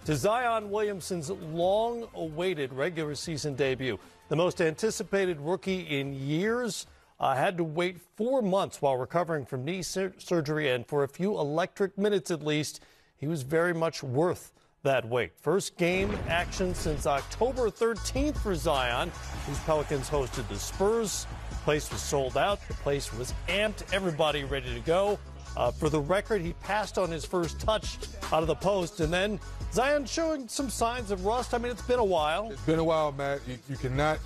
to Zion Williamson's long-awaited regular season debut. The most anticipated rookie in years had to wait 4 months while recovering from knee surgery, and for a few electric minutes at least, he was very much worth that wait. First game action since October 13th for Zion, whose Pelicans hosted the Spurs. The place was sold out. The place was amped. Everybody ready to go. For the record, he passed on his first touch out of the post, and then Zion showing some signs of rust. I mean, it's been a while. It's been a while, Matt. You cannot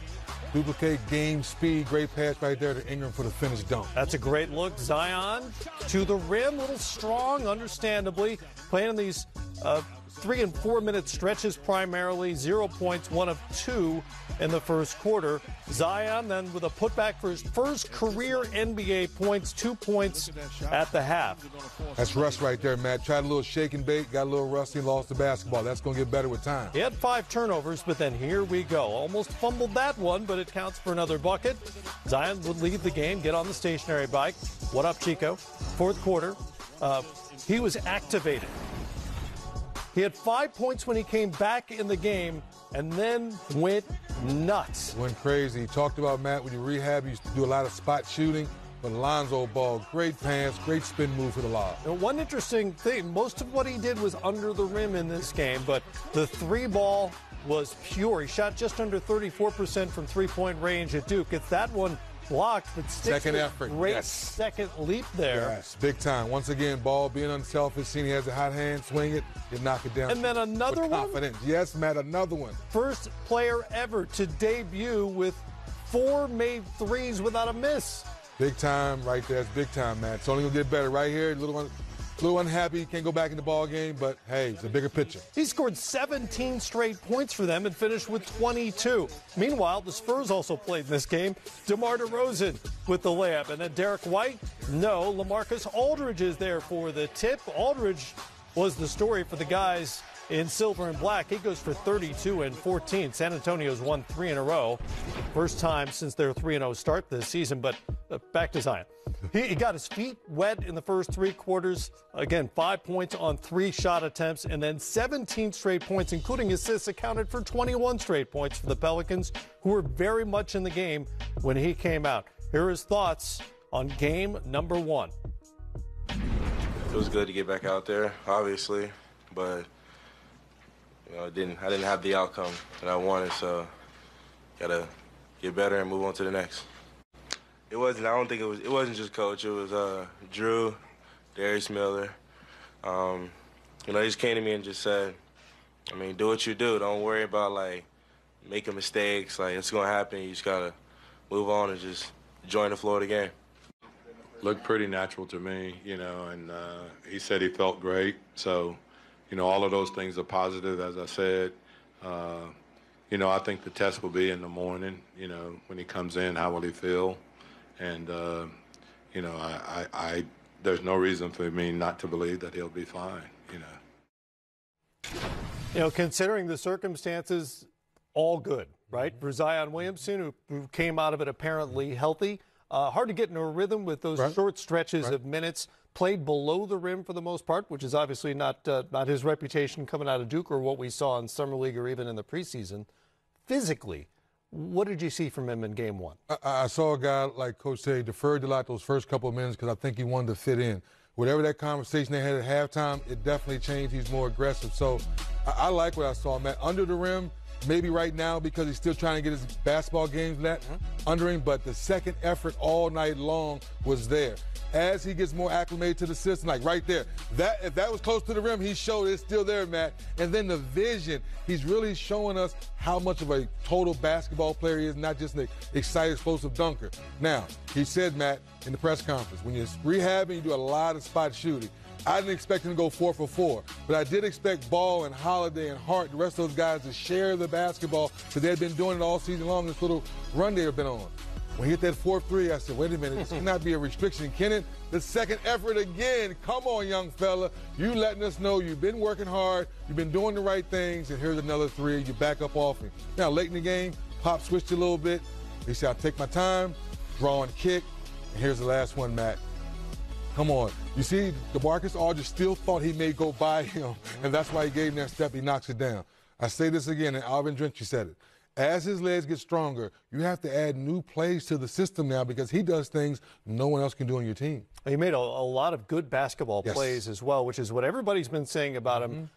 duplicate game speed. Great pass right there to Ingram for the finished dunk. That's a great look. Zion to the rim, a little strong, understandably. Playing in these 3 and 4 minute stretches primarily. 0 points, 1 of 2 in the first quarter. Zion then with a putback for his first career NBA points, 2 points at the half. That's rust right there, Matt. Tried a little shake and bake, got a little rusty, lost the basketball. That's going to get better with time. He had 5 turnovers, but then here we go. Almost fumbled that one, but it counts for another bucket. Zion would leave the game, get on the stationary bike. What up, Chico? Fourth quarter, he was activated. He had 5 points when he came back in the game and then went nuts. Went crazy. He talked about, Matt, when you rehab, you used to do a lot of spot shooting. But Lonzo Ball, great pass, great spin move for the lob. Now, one interesting thing, most of what he did was under the rim in this game, but the 3 ball was pure. He shot just under 34% from three-point range at Duke. It's that one blocked, but second effort. Great yes. Second leap there. Yes, big time. Once again, Ball being unselfish, seeing he has a hot hand, swing it, you knock it down. And then another with one. Confidence. Yes, Matt, another one. First player ever to debut with 4 made threes without a miss. Big time right there. It's big time, Matt. It's only going to get better right here. A little unhappy. Can't go back in the ball game, but, hey, it's a bigger picture. He scored 17 straight points for them and finished with 22. Meanwhile, the Spurs also played in this game. DeMar DeRozan with the layup. And then Derek White, no. LaMarcus Aldridge is there for the tip. Aldridge was the story for the guys in silver and black. He goes for 32 and 14. San Antonio's won 3 in a row. First time since their 3-0 start this season, but back to Zion. He got his feet wet in the first 3 quarters. Again, 5 points on 3 shot attempts, and then 17 straight points, including assists, accounted for 21 straight points for the Pelicans, who were very much in the game when he came out. Here are his thoughts on game number 1. It was good to get back out there, obviously, but I didn't have the outcome that I wanted, so gotta get better and move on to the next. It wasn't just coach. It was Drew, Darius Miller. He just came to me and just said, do what you do. Don't worry about making mistakes. It's gonna happen. You just gotta move on and just join the flow of the game. Looked pretty natural to me, and he said he felt great. So, all of those things are positive, as I said. I think the test will be in the morning, when he comes in, how will he feel? And, there's no reason for me not to believe that he'll be fine, Considering the circumstances, all good, right? For Zion Williamson, who came out of it apparently healthy. Hard to get into a rhythm with those short stretches of minutes. Played below the rim for the most part, which is obviously not his reputation coming out of Duke or what we saw in Summer League or even in the preseason. Physically, what did you see from him in game 1? I saw a guy, like Coach said, deferred a lot those first couple of minutes because I think he wanted to fit in. Whatever that conversation they had at halftime, it definitely changed. He's more aggressive. So I like what I saw, Matt. Under the rim, maybe right now because he's still trying to get his basketball games under him, but the second effort all night long was there. As he gets more acclimated to the system, like right there, if that was close to the rim, he showed it's still there, Matt. And then the vision, he's really showing us how much of a total basketball player he is, not just an excited, explosive dunker. Now, he said, Matt, in the press conference, when you're rehabbing, you do a lot of spot shooting. I didn't expect him to go 4 for 4, but I did expect Ball and Holiday and Hart, the rest of those guys, to share the basketball because they've been doing it all season long, this little run they've been on. When he hit that 4-3, I said, wait a minute, this cannot be a restriction, can it? The second effort again. Come on, young fella. You letting us know you've been working hard, you've been doing the right things, and here's another 3. You back up off him. Now, late in the game, Pop switched a little bit. He said, I'll take my time, draw and kick, and here's the last one, Matt. Come on. You see, DeMarcus Aldridge still thought he may go by him, and that's why he gave him that step. He knocks it down. I say this again, and Alvin Gentry said it. As his legs get stronger, you have to add new plays to the system now because he does things no one else can do on your team. He made a lot of good basketball plays as well, which is what everybody's been saying about him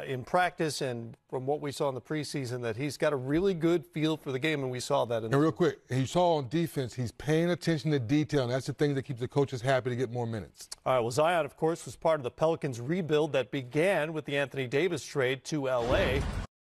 in practice and from what we saw in the preseason, that he's got a really good feel for the game, and we saw that. And real quick, you saw on defense, he's paying attention to detail, and that's the thing that keeps the coaches happy to get more minutes. All right, well, Zion, of course, was part of the Pelicans rebuild that began with the Anthony Davis trade to L.A.